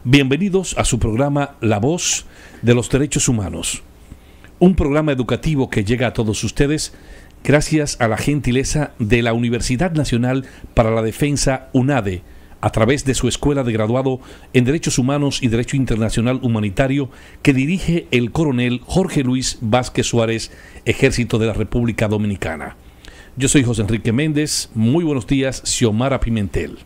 Bienvenidos a su programa La Voz de los Derechos Humanos, un programa educativo que llega a todos ustedes gracias a la gentileza de la Universidad Nacional para la Defensa, UNADE, a través de su Escuela de Graduado en Derechos Humanos y Derecho Internacional Humanitario, que dirige el coronel Jorge Luis Vázquez Suárez, Ejército de la República Dominicana. Yo soy José Enrique Méndez. Muy buenos días, Xiomara Pimentel.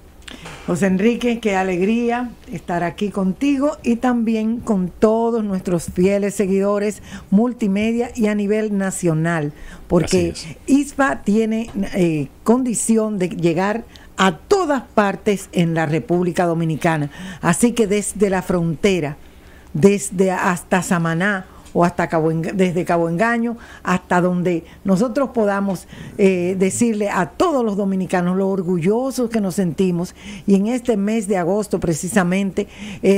José Enrique, qué alegría estar aquí contigo y también con todos nuestros fieles seguidores multimedia y a nivel nacional, porque ISPA tiene condición de llegar a todas partes en la República Dominicana. Así que desde la frontera, desde hasta Samaná, o hasta desde Cabo Engaño, hasta donde nosotros podamos decirle a todos los dominicanos lo orgullosos que nos sentimos, y en este mes de agosto precisamente,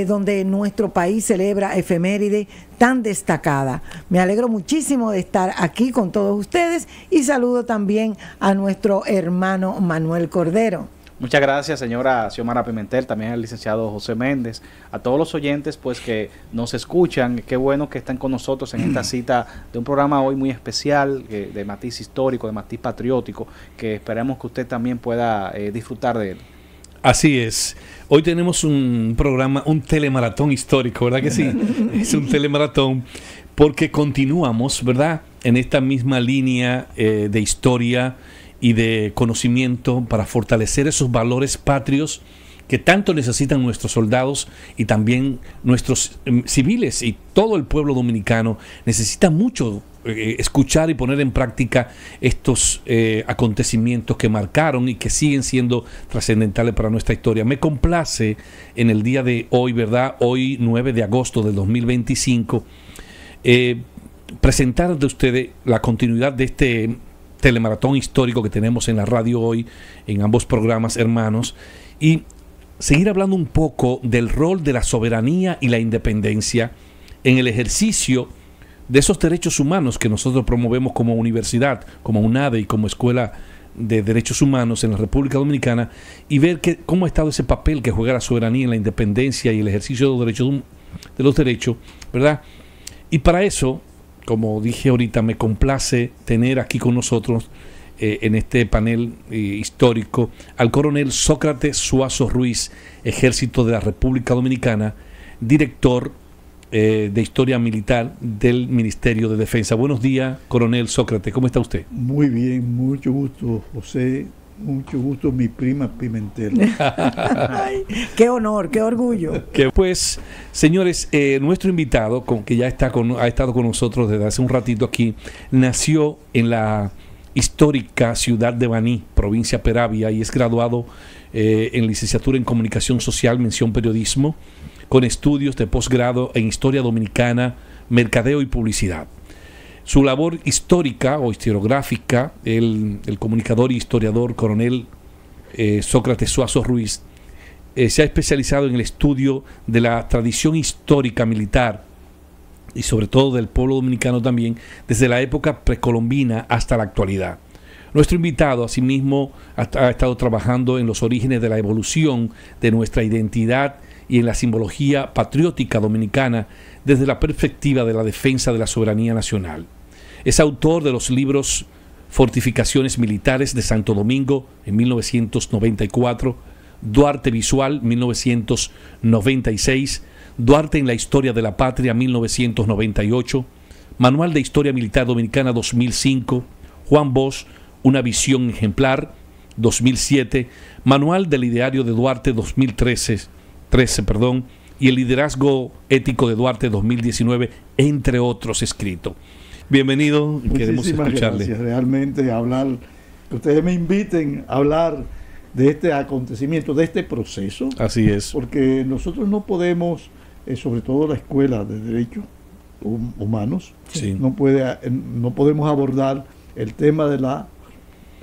donde nuestro país celebra efeméride tan destacada. Me alegro muchísimo de estar aquí con todos ustedes y saludo también a nuestro hermano Manuel Cordero. Muchas gracias, señora Xiomara Pimentel, también al licenciado José Méndez, a todos los oyentes pues que nos escuchan. Qué bueno que están con nosotros en esta cita de un programa hoy muy especial, de matiz histórico, de matiz patriótico, que esperamos que usted también pueda disfrutar de él. Así es. Hoy tenemos un programa, un telemaratón histórico, ¿verdad que sí? Es un telemaratón porque continuamos, ¿verdad?, en esta misma línea de historia y de conocimiento para fortalecer esos valores patrios que tanto necesitan nuestros soldados y también nuestros civiles, y todo el pueblo dominicano necesita mucho escuchar y poner en práctica estos acontecimientos que marcaron y que siguen siendo trascendentales para nuestra historia. Me complace en el día de hoy, ¿verdad? Hoy 9 de agosto del 2025, presentar ante ustedes la continuidad de este telemaratón histórico que tenemos en la radio hoy, en ambos programas hermanos, y seguir hablando un poco del rol de la soberanía y la independencia en el ejercicio de esos derechos humanos que nosotros promovemos como universidad, como UNADE y como Escuela de Derechos Humanos en la República Dominicana, y ver cómo ha estado ese papel que juega la soberanía en la independencia y el ejercicio de los derechos, ¿verdad? Y para eso, como dije ahorita, me complace tener aquí con nosotros en este panel histórico al coronel Sócrates Suazo Ruiz, Ejército de la República Dominicana, director de Historia Militar del Ministerio de Defensa. Buenos días, coronel Sócrates, ¿cómo está usted? Muy bien, mucho gusto, José. Mucho gusto, mi prima Pimentel. Ay, qué honor, qué orgullo. Pues, señores, nuestro invitado, que ya ha estado con nosotros desde hace un ratito aquí, nació en la histórica ciudad de Baní, provincia Peravia, y es graduado en licenciatura en Comunicación Social, mención Periodismo, con estudios de posgrado en Historia Dominicana, Mercadeo y Publicidad. Su labor histórica o historiográfica, el comunicador y historiador coronel Sócrates Suazo Ruiz, se ha especializado en el estudio de la tradición histórica militar y sobre todo del pueblo dominicano también, desde la época precolombina hasta la actualidad. Nuestro invitado, asimismo, ha estado trabajando en los orígenes de la evolución de nuestra identidad y en la simbología patriótica dominicana desde la perspectiva de la defensa de la soberanía nacional. Es autor de los libros Fortificaciones Militares de Santo Domingo en 1994, Duarte Visual 1996, Duarte en la Historia de la Patria 1998, Manual de Historia Militar Dominicana 2005, Juan Bosch, Una Visión Ejemplar 2007, Manual del Ideario de Duarte 2013, y el Liderazgo Ético de Duarte 2019, entre otros escritos. Bienvenido, queremos escucharle. Gracias, realmente hablar, que ustedes me inviten a hablar de este acontecimiento, de este proceso. Así es. Porque nosotros no podemos, sobre todo la Escuela de Derechos Humanos, sí, no podemos abordar el tema de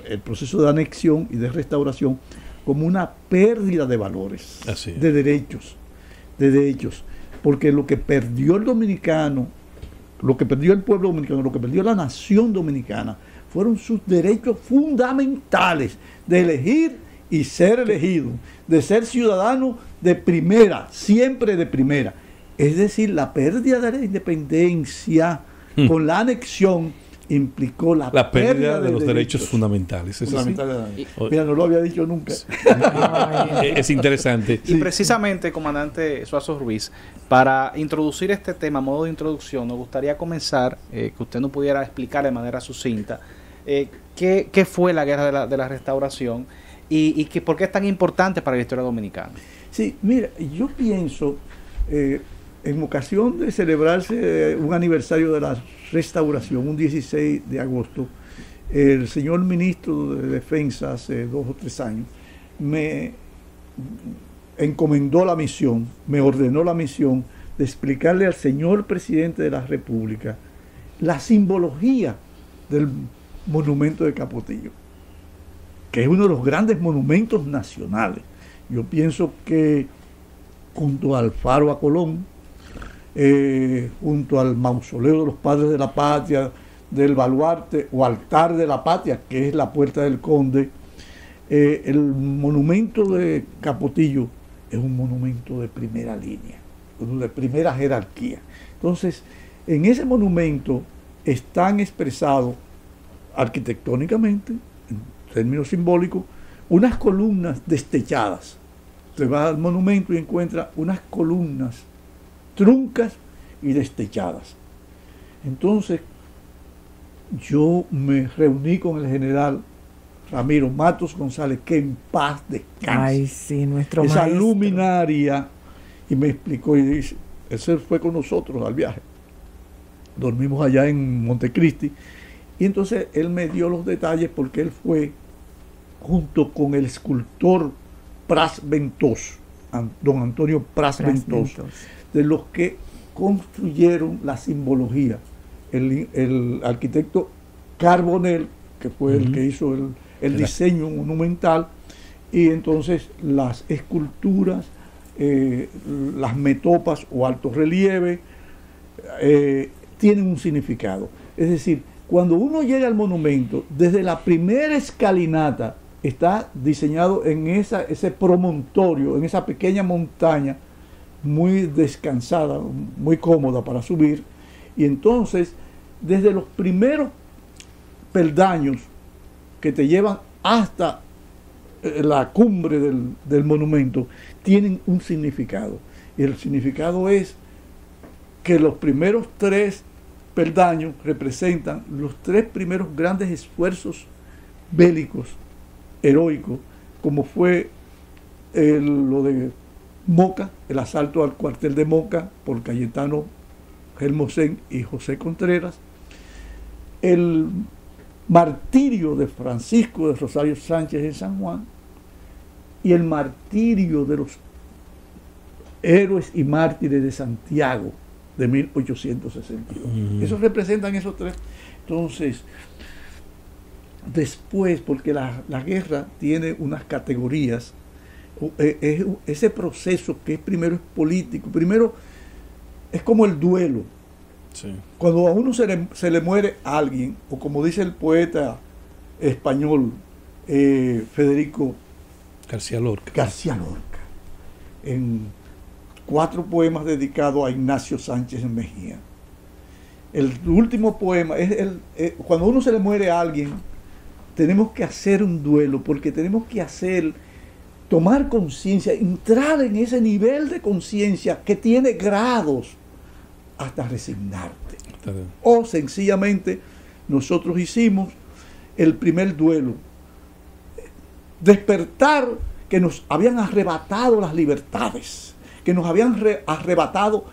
el proceso de anexión y de restauración como una pérdida de valores, de derechos, porque lo que perdió el dominicano, lo que perdió el pueblo dominicano, lo que perdió la nación dominicana, fueron sus derechos fundamentales de elegir y ser elegido, de ser ciudadano de primera, siempre de primera. Es decir, la pérdida de la independencia con la anexión implicó la pérdida de los derechos fundamentales. Mira, no lo había dicho nunca. Es interesante. Y precisamente, comandante Suazo Ruiz, para introducir este tema, a modo de introducción, nos gustaría comenzar, que usted nos pudiera explicar de manera sucinta qué fue la guerra de la restauración y por qué es tan importante para la historia dominicana. Sí, mira, yo pienso, en ocasión de celebrarse un aniversario de la restauración, un 16 de agosto, el señor ministro de Defensa, hace 2 o 3 años, me encomendó la misión, me ordenó la misión de explicarle al señor presidente de la República la simbología del monumento de Capotillo, que es uno de los grandes monumentos nacionales. Yo pienso que junto al Faro a Colón, junto al mausoleo de los padres de la patria, del baluarte o altar de la patria, que es la Puerta del Conde, el monumento de Capotillo es un monumento de primera línea, de primera jerarquía. Entonces, en ese monumento están expresados arquitectónicamente, en términos simbólicos, unas columnas destechadas. Usted va al monumento y encuentra unas columnas truncas y destechadas. Entonces, yo me reuní con el general Ramiro Matos González, que en paz descanse. Ay, sí, nuestro esa maestro. luminaria, y me explicó y dice, ese fue con nosotros al viaje. Dormimos allá en Montecristi, y entonces él me dio los detalles porque él fue junto con el escultor Pras Ventós, don Antonio Pras Ventós, de los que construyeron la simbología. El arquitecto Carbonell, que fue el que hizo el diseño monumental, y entonces las esculturas, las metopas o altos relieves, tienen un significado. Es decir, cuando uno llega al monumento, desde la primera escalinata está diseñado en ese promontorio, en esa pequeña montaña, muy descansada, muy cómoda para subir, y entonces desde los primeros peldaños que te llevan hasta la cumbre del monumento tienen un significado, y el significado es que los primeros 3 peldaños representan los 3 primeros grandes esfuerzos bélicos heroicos, como fue lo de Moca, el asalto al cuartel de Moca por Cayetano Gelmosén y José Contreras, el martirio de Francisco de Rosario Sánchez en San Juan y el martirio de los héroes y mártires de Santiago de 1862. Esos representan esos 3. Entonces, después, porque la guerra tiene unas categorías, ese proceso que primero es político, primero es como el duelo. Sí. Cuando a uno se le muere a alguien, o como dice el poeta español Federico García Lorca, en 4 poemas dedicados a Ignacio Sánchez Mejía. El último poema es cuando a uno se le muere a alguien, tenemos que hacer un duelo, porque tenemos que tomar conciencia, entrar en ese nivel de conciencia que tiene grados hasta resignarte. O sencillamente nosotros hicimos el primer duelo, despertar que nos habían arrebatado las libertades, que nos habían arrebatado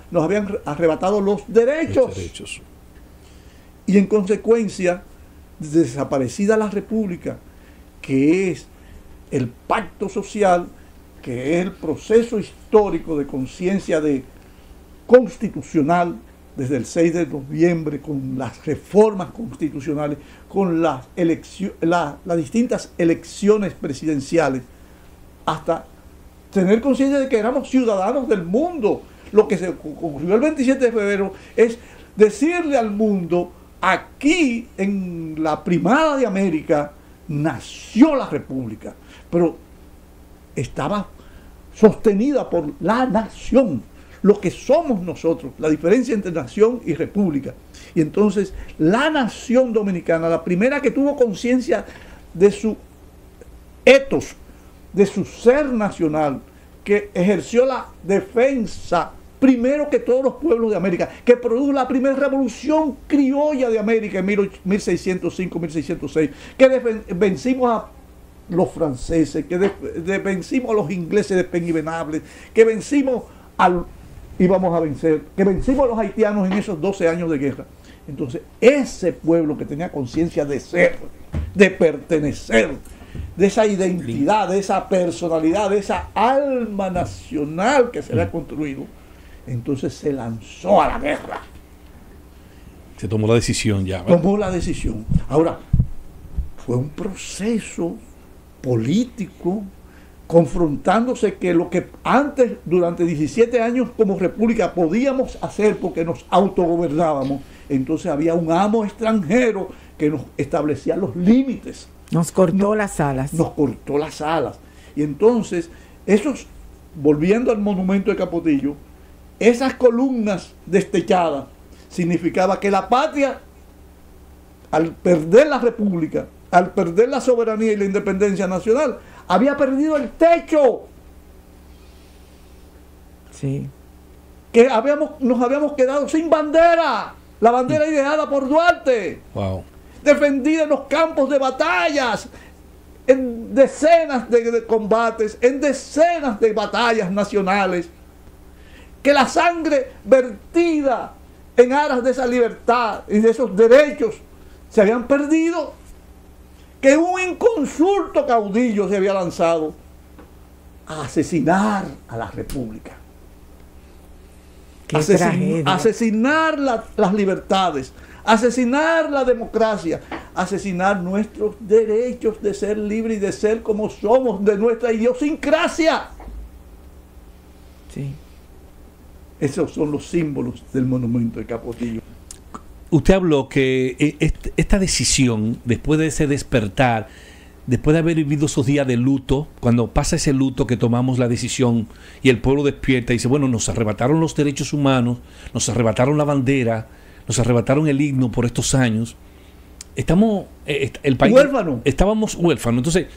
los derechos. Y en consecuencia, desaparecida la República, que es el pacto social, que es el proceso histórico de conciencia constitucional, desde el 6 de noviembre, con las reformas constitucionales, con las distintas elecciones presidenciales, hasta tener conciencia de que éramos ciudadanos del mundo. Lo que se ocurrió el 27 de febrero es decirle al mundo, aquí en la primada de América nació la República. Pero estaba sostenida por la nación, lo que somos nosotros, la diferencia entre nación y república. Y entonces la nación dominicana, la primera que tuvo conciencia de su etos, de su ser nacional, que ejerció la defensa primero que todos los pueblos de América, que produjo la primera revolución criolla de América en 1605-1606, que vencimos a los franceses, que vencimos a los ingleses de Penny-Venables, que vencimos íbamos a vencer, que vencimos a los haitianos en esos 12 años de guerra. Entonces, ese pueblo que tenía conciencia de ser, de pertenecer, de esa identidad, de esa personalidad, de esa alma nacional que se había construido, entonces se lanzó a la guerra. Se tomó la decisión ya, ¿verdad? Tomó la decisión. Ahora, fue un proceso político, confrontándose que lo que antes, durante 17 años como república, podíamos hacer porque nos autogobernábamos, entonces había un amo extranjero que nos establecía los límites. Nos cortó las alas. Nos cortó las alas. Y entonces, volviendo al monumento de Capotillo, esas columnas destechadas significaba que la patria, al perder la república, al perder la soberanía y la independencia nacional, había perdido el techo. Sí. Que nos habíamos quedado sin bandera. La bandera ideada por Duarte. Wow. Defendida en los campos de batallas, en decenas de combates, en decenas de batallas nacionales. Que la sangre vertida en aras de esa libertad y de esos derechos se habían perdido. Que un inconsulto caudillo se había lanzado a asesinar a la república. Asesinar las libertades, asesinar la democracia, asesinar nuestros derechos de ser libres y de ser como somos, de nuestra idiosincrasia. Sí. Esos son los símbolos del monumento de Capotillo. Usted habló que esta decisión, después de ese despertar, después de haber vivido esos días de luto, cuando pasa ese luto que tomamos la decisión y el pueblo despierta y dice, bueno, nos arrebataron los derechos humanos, nos arrebataron la bandera, nos arrebataron el himno por estos años, el país, estábamos huérfanos. Entonces,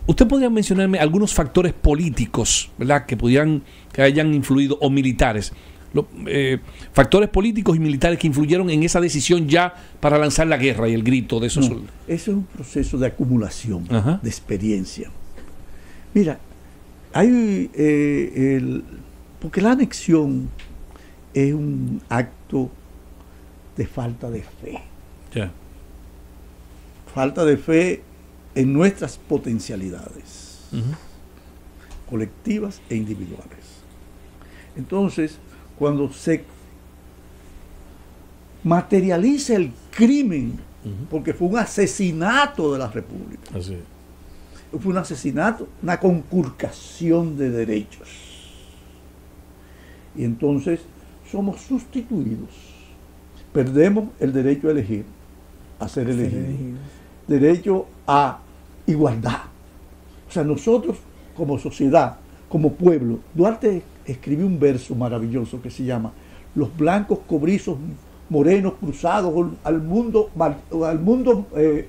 ¿usted podría mencionarme algunos factores políticos, ¿verdad?, que hayan influido, o militares? Factores políticos y militares que influyeron en esa decisión ya para lanzar la guerra y el grito de esos soldados. Eso es un proceso de acumulación, ajá, de experiencia. Mira, hay porque la anexión es un acto de falta de fe. Yeah. Falta de fe en nuestras potencialidades, colectivas e individuales. Entonces, cuando se materializa el crimen, porque fue un asesinato de la República, así, fue un asesinato, una conculcación de derechos, y entonces somos sustituidos, perdemos el derecho a elegir, a ser elegidos, derecho a igualdad. O sea, nosotros como sociedad, como pueblo, Duarte escribió un verso maravilloso que se llama: los blancos cobrizos morenos cruzados al mundo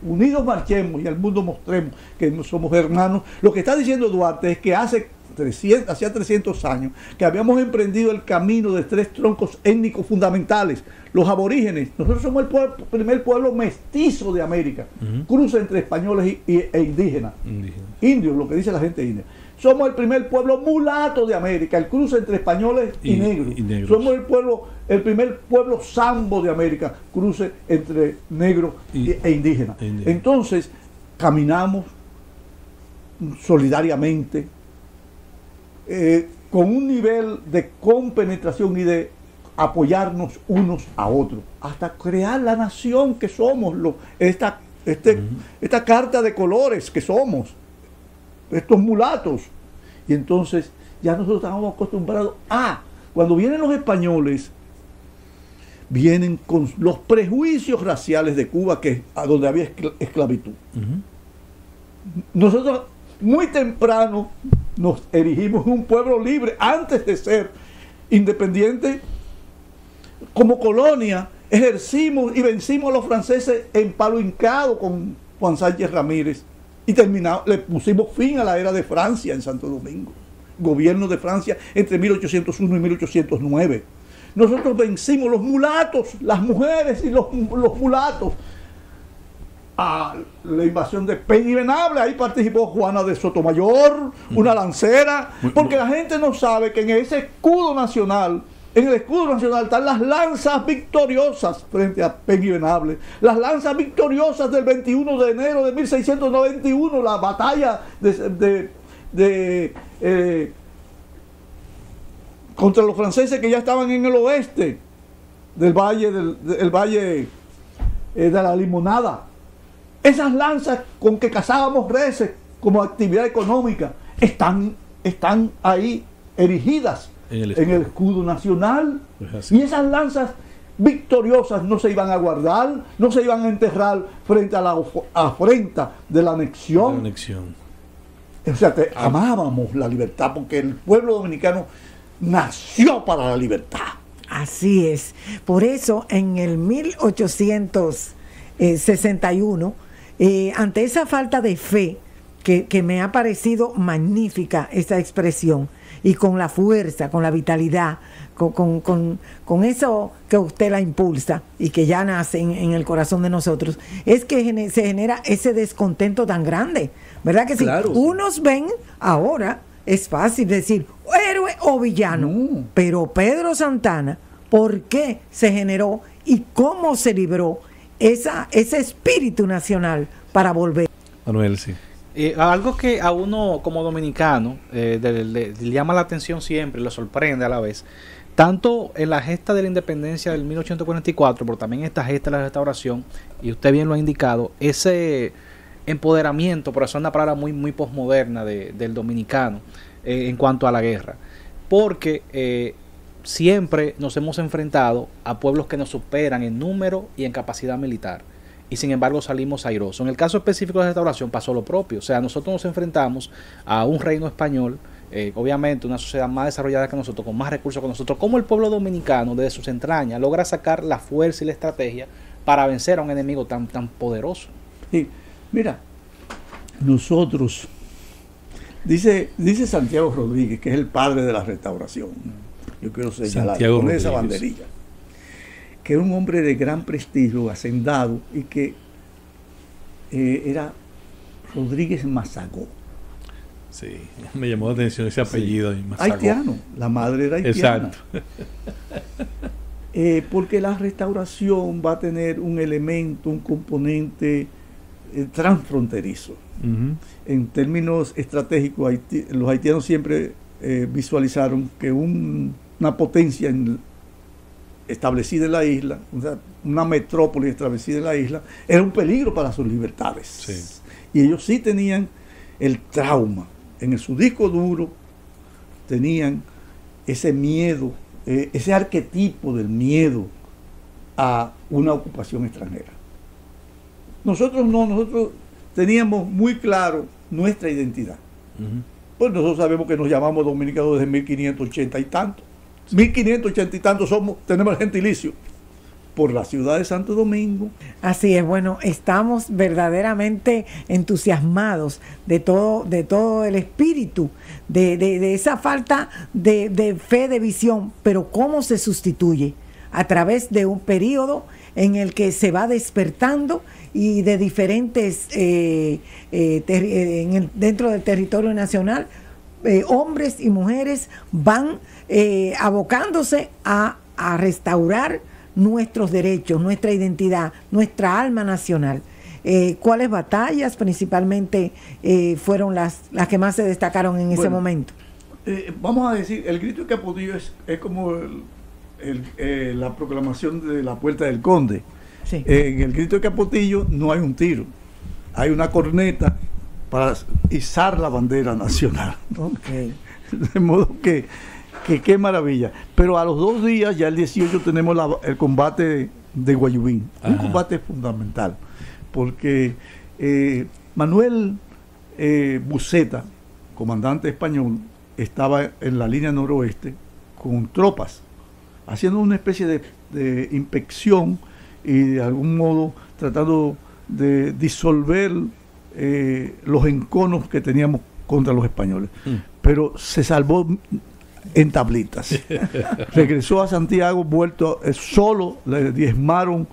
unidos marchemos y al mundo mostremos que no somos hermanos. Lo que está diciendo Duarte es que hacía 300 años que habíamos emprendido el camino de 3 troncos étnicos fundamentales. Los aborígenes, nosotros somos el primer pueblo mestizo de América, cruza entre españoles e indígenas, indios, lo que dice la gente india. Somos el primer pueblo mulato de América, el cruce entre españoles y negros. Somos el primer pueblo sambo de América, cruce entre negros e indígenas. Entonces, caminamos solidariamente, con un nivel de compenetración y de apoyarnos unos a otros, hasta crear la nación que somos, esta carta de colores que somos, estos mulatos. Y entonces ya nosotros estábamos acostumbrados cuando vienen los españoles, vienen con los prejuicios raciales de Cuba, donde había esclavitud. Nosotros muy temprano nos erigimos en un pueblo libre antes de ser independiente. Como colonia ejercimos y vencimos a los franceses en Palo Hincado con Juan Sánchez Ramírez y le pusimos fin a la era de Francia en Santo Domingo, gobierno de Francia entre 1801 y 1809. Nosotros vencimos los mulatos, las mujeres y los mulatos a la invasión de Peñivenable. Ahí participó Juana de Sotomayor, una lancera, porque la gente no sabe que en ese escudo nacional, en el escudo nacional están las lanzas victoriosas frente a Peñivenable, las lanzas victoriosas del 21 de enero de 1691, la batalla contra los franceses que ya estaban en el oeste del valle, del valle de la Limonada. Esas lanzas con que cazábamos reses como actividad económica están ahí erigidas en el escudo nacional. Y esas lanzas victoriosas no se iban a guardar, no se iban a enterrar frente a la afrenta de la anexión. O sea, amábamos la libertad porque el pueblo dominicano nació para la libertad. Así es. Por eso en el 1861, ante esa falta de fe, que me ha parecido magnífica esa expresión, y con la fuerza, con la vitalidad, con eso que usted la impulsa y que ya nace en el corazón de nosotros, es que se genera ese descontento tan grande, ¿verdad que sí? Claro. Unos ven ahora, es fácil decir héroe o villano, pero Pedro Santana, ¿por qué se generó y cómo se libró ese espíritu nacional para volver? Manuel, sí. Algo que a uno como dominicano le llama la atención siempre, lo sorprende a la vez, tanto en la gesta de la independencia del 1844, pero también en esta gesta de la restauración, y usted bien lo ha indicado, ese empoderamiento, por eso es una palabra muy, muy posmoderna del dominicano en cuanto a la guerra, porque siempre nos hemos enfrentado a pueblos que nos superan en número y en capacidad militar, y sin embargo salimos airosos. En el caso específico de la restauración pasó lo propio, o sea, nosotros nos enfrentamos a un reino español, obviamente una sociedad más desarrollada que nosotros, con más recursos que nosotros, como el pueblo dominicano desde sus entrañas logra sacar la fuerza y la estrategia para vencer a un enemigo tan poderoso. Sí, mira, nosotros, dice Santiago Rodríguez, que es el padre de la restauración, yo quiero señalar con esa banderilla, que era un hombre de gran prestigio, hacendado, y que era Rodríguez Mazagó. Sí, me llamó la atención ese apellido. Sí. Haitiano, la madre era haitiana. Exacto. Porque la restauración va a tener un elemento, un componente transfronterizo. En términos estratégicos, los haitianos siempre visualizaron que una potencia establecida en la isla, o sea, una metrópoli establecida en la isla, era un peligro para sus libertades. Sí. Y ellos sí tenían el trauma. En su disco duro tenían ese miedo, ese arquetipo del miedo a una ocupación extranjera. Nosotros no, nosotros teníamos muy claro nuestra identidad. Pues nosotros sabemos que nos llamamos dominicanos desde 1580 y tanto. 1580 y tanto tenemos el gentilicio por la ciudad de Santo Domingo. Así es, bueno, estamos verdaderamente entusiasmados de todo el espíritu, de esa falta de fe, de visión, pero cómo se sustituye a través de un periodo en el que se va despertando y de diferentes dentro del territorio nacional, hombres y mujeres van abocándose a restaurar nuestros derechos, nuestra identidad, nuestra alma nacional. ¿Cuáles batallas principalmente fueron las que más se destacaron en ese momento? Vamos a decir, el grito de Capotillo es como la proclamación de la Puerta del Conde. Sí. En el grito de Capotillo no hay un tiro, hay una corneta para izar la bandera nacional. Okay. De modo que qué maravilla. Pero a los 2 días, ya el 18, tenemos el combate de Guayubín. Un combate fundamental, porque Manuel Buceta, comandante español, estaba en la línea noroeste con tropas, haciendo una especie de inspección y de algún modo tratando de disolver los enconos que teníamos contra los españoles. Pero se salvó en tablitas. Regresó a Santiago, vuelto solo, le diezmaron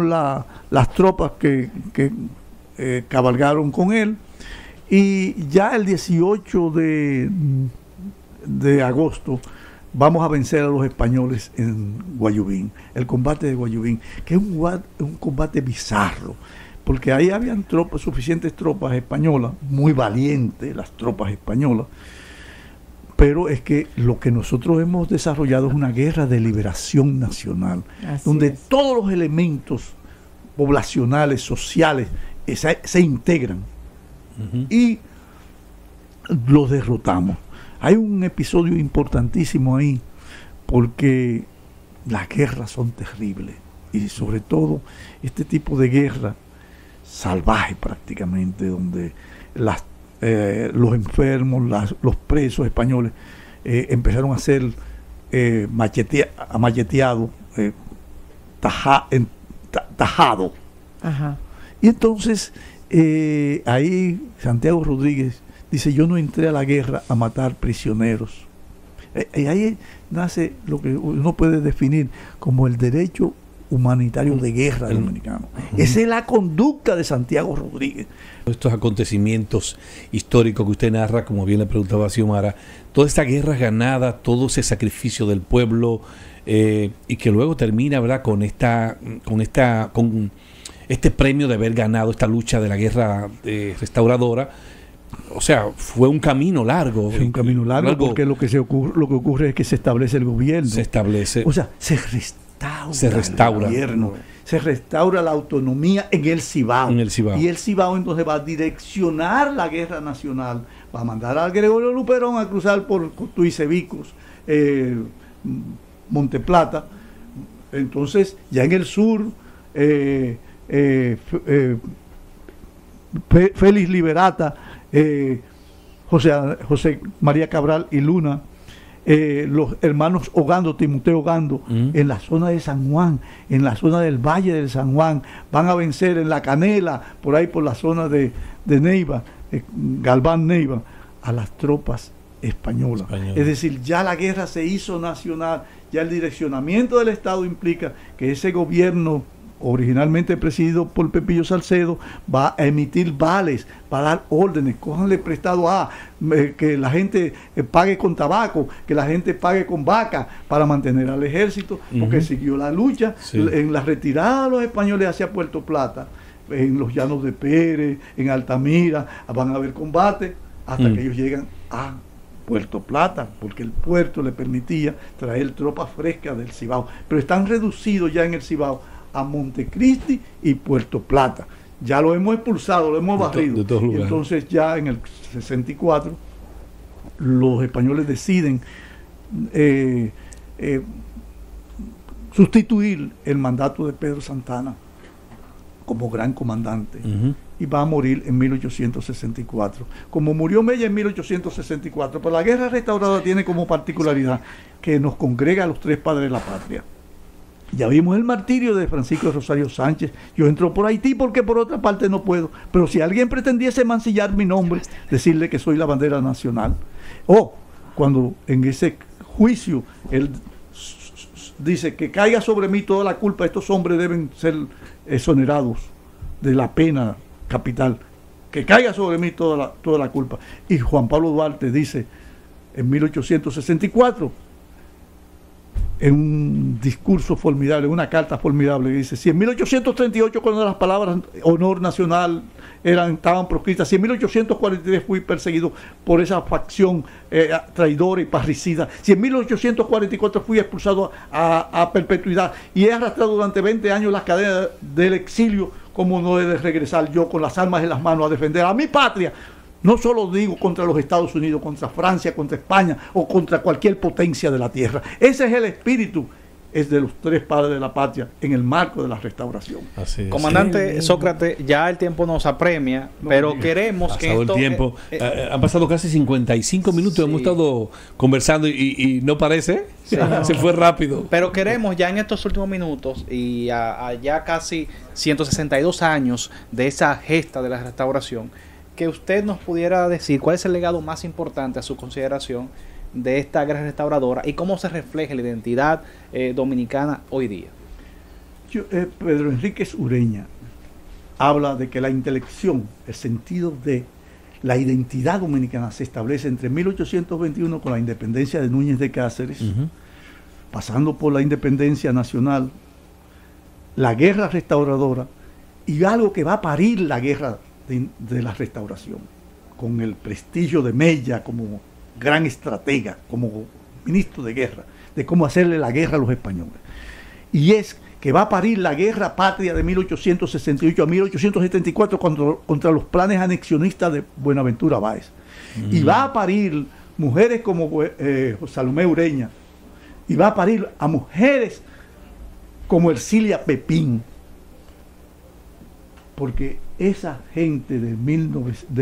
las tropas que cabalgaron con él, y ya el 18 de agosto vamos a vencer a los españoles en Guayubín, el combate de Guayubín, que es un combate bizarro, porque ahí habían suficientes tropas españolas, muy valientes las tropas españolas, pero es que lo que nosotros hemos desarrollado es una guerra de liberación nacional, donde todos los elementos poblacionales, sociales, se integran y los derrotamos. Hay un episodio importantísimo ahí, porque las guerras son terribles, y sobre todo este tipo de guerra salvaje prácticamente, donde los enfermos, los presos españoles empezaron a ser macheteados, tajados. Y entonces ahí Santiago Rodríguez dice: yo no entré a la guerra a matar prisioneros. Y ahí nace lo que uno puede definir como el derecho humanitario de guerra dominicano. Esa es la conducta de Santiago Rodríguez. Estos acontecimientos históricos que usted narra, como bien le preguntaba a Xiomara, toda esta guerra ganada, todo ese sacrificio del pueblo, y que luego termina, ¿verdad?, con este premio de haber ganado esta lucha de la guerra restauradora. O sea, fue un camino largo. Fue un camino largo, porque lo que ocurre es que se establece el gobierno. Se establece. O sea, se restaura el gobierno, se restaura la autonomía en el Cibao. Y el Cibao entonces va a direccionar la guerra nacional, va a mandar a Gregorio Luperón a cruzar por Tuicebicos, Monteplata. Entonces, ya en el sur, Félix Liberata, José María Cabral y Luna, los hermanos Ogando, Timoteo Ogando, en la zona de San Juan, en la zona del Valle del San Juan, van a vencer en La Canela, por ahí por la zona de Neiva, Galván Neiva, a las tropas españolas. Es decir, ya la guerra se hizo nacional, ya el direccionamiento del Estado implica que ese gobierno, originalmente presidido por Pepillo Salcedo, va a emitir vales, va a dar órdenes: cójanle prestado que la gente pague con tabaco, que la gente pague con vaca, para mantener al ejército, porque siguió la lucha. En la retirada de los españoles hacia Puerto Plata, en los llanos de Pérez, en Altamira, van a haber combate hasta que ellos llegan a Puerto Plata, porque el puerto le permitía traer tropas frescas del Cibao, pero están reducidos ya en el Cibao a Montecristi y Puerto Plata. Ya lo hemos expulsado, lo hemos barrido. Y entonces ya en el 64 los españoles deciden sustituir el mandato de Pedro Santana como gran comandante, y va a morir en 1864. Como murió Mella en 1864, pero la guerra restauradora tiene como particularidad que nos congrega a los tres padres de la patria. Ya vimos el martirio de Francisco Rosario Sánchez. Yo entro por Haití porque por otra parte no puedo. Pero si alguien pretendiese mancillar mi nombre, decirle que soy la bandera nacional. O cuando en ese juicio él dice que caiga sobre mí toda la culpa, estos hombres deben ser exonerados de la pena capital. Que caiga sobre mí toda la culpa. Y Juan Pablo Duarte dice en 1864, en un discurso formidable, una carta formidable, que dice: si en 1838, cuando las palabras honor nacional estaban proscritas, si en 1843 fui perseguido por esa facción traidora y parricida, si en 1844 fui expulsado a perpetuidad y he arrastrado durante 20 años las cadenas del exilio, ¿cómo no he de regresar yo con las armas en las manos a defender a mi patria? No solo digo contra los Estados Unidos, contra Francia, contra España o contra cualquier potencia de la tierra. Ese es el espíritu es de los tres padres de la patria en el marco de la restauración. Así es. Comandante Sócrates, ya el tiempo nos apremia, pero queremos que esto... el tiempo. Han pasado casi 55 minutos, sí. Hemos estado conversando y no parece, sí, se fue rápido. Pero queremos ya en estos últimos minutos y ya casi 162 años de esa gesta de la restauración, que usted nos pudiera decir cuál es el legado más importante a su consideración de esta guerra restauradora y cómo se refleja la identidad dominicana hoy día. Pedro Enríquez Ureña habla de que la intelección, el sentido de la identidad dominicana se establece entre 1821 con la independencia de Núñez de Cáceres, pasando por la independencia nacional, la guerra restauradora y algo que va a parir la guerra de la restauración, con el prestigio de Mella como gran estratega, como ministro de guerra, de cómo hacerle la guerra a los españoles. Y es que va a parir la guerra patria de 1868 a 1874 contra los planes anexionistas de Buenaventura Báez. Y va a parir mujeres como Salomé Ureña, y va a parir a mujeres como Ercilia Pepín, porque esa gente de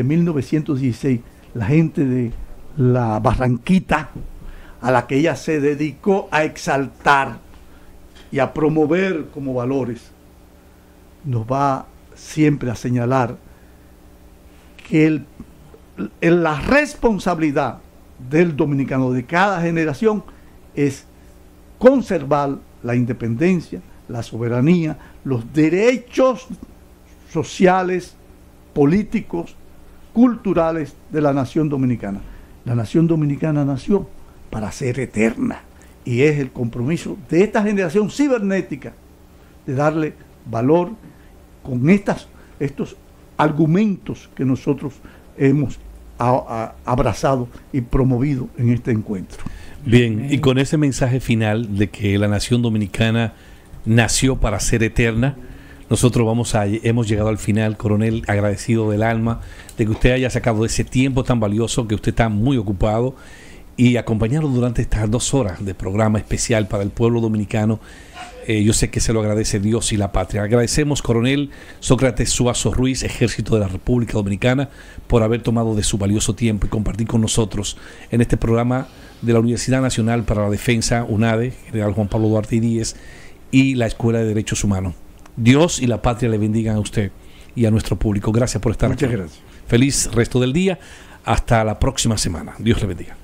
1916, la gente de la Barranquita, a la que ella se dedicó a exaltar y a promover como valores, nos va siempre a señalar que la responsabilidad del dominicano de cada generación es conservar la independencia, la soberanía, los derechos sociales, políticos, culturales de la nación dominicana. La nación dominicana nació para ser eterna y es el compromiso de esta generación cibernética de darle valor con estos argumentos que nosotros hemos abrazado y promovido en este encuentro. Bien, y con ese mensaje final de que la nación dominicana nació para ser eterna, nosotros hemos llegado al final, coronel, agradecido del alma de que usted haya sacado ese tiempo tan valioso, que usted está muy ocupado, y acompañarnos durante estas 2 horas de programa especial para el pueblo dominicano. Yo sé que se lo agradece Dios y la patria. Agradecemos, coronel Sócrates Suazo Ruiz, Ejército de la República Dominicana, por haber tomado de su valioso tiempo y compartir con nosotros en este programa de la Universidad Nacional para la Defensa, UNADE, General Juan Pablo Duarte Díez, y la Escuela de Derechos Humanos. Dios y la patria le bendigan a usted y a nuestro público. Gracias por estar aquí. Muchas gracias. Feliz resto del día. Hasta la próxima semana. Dios le bendiga.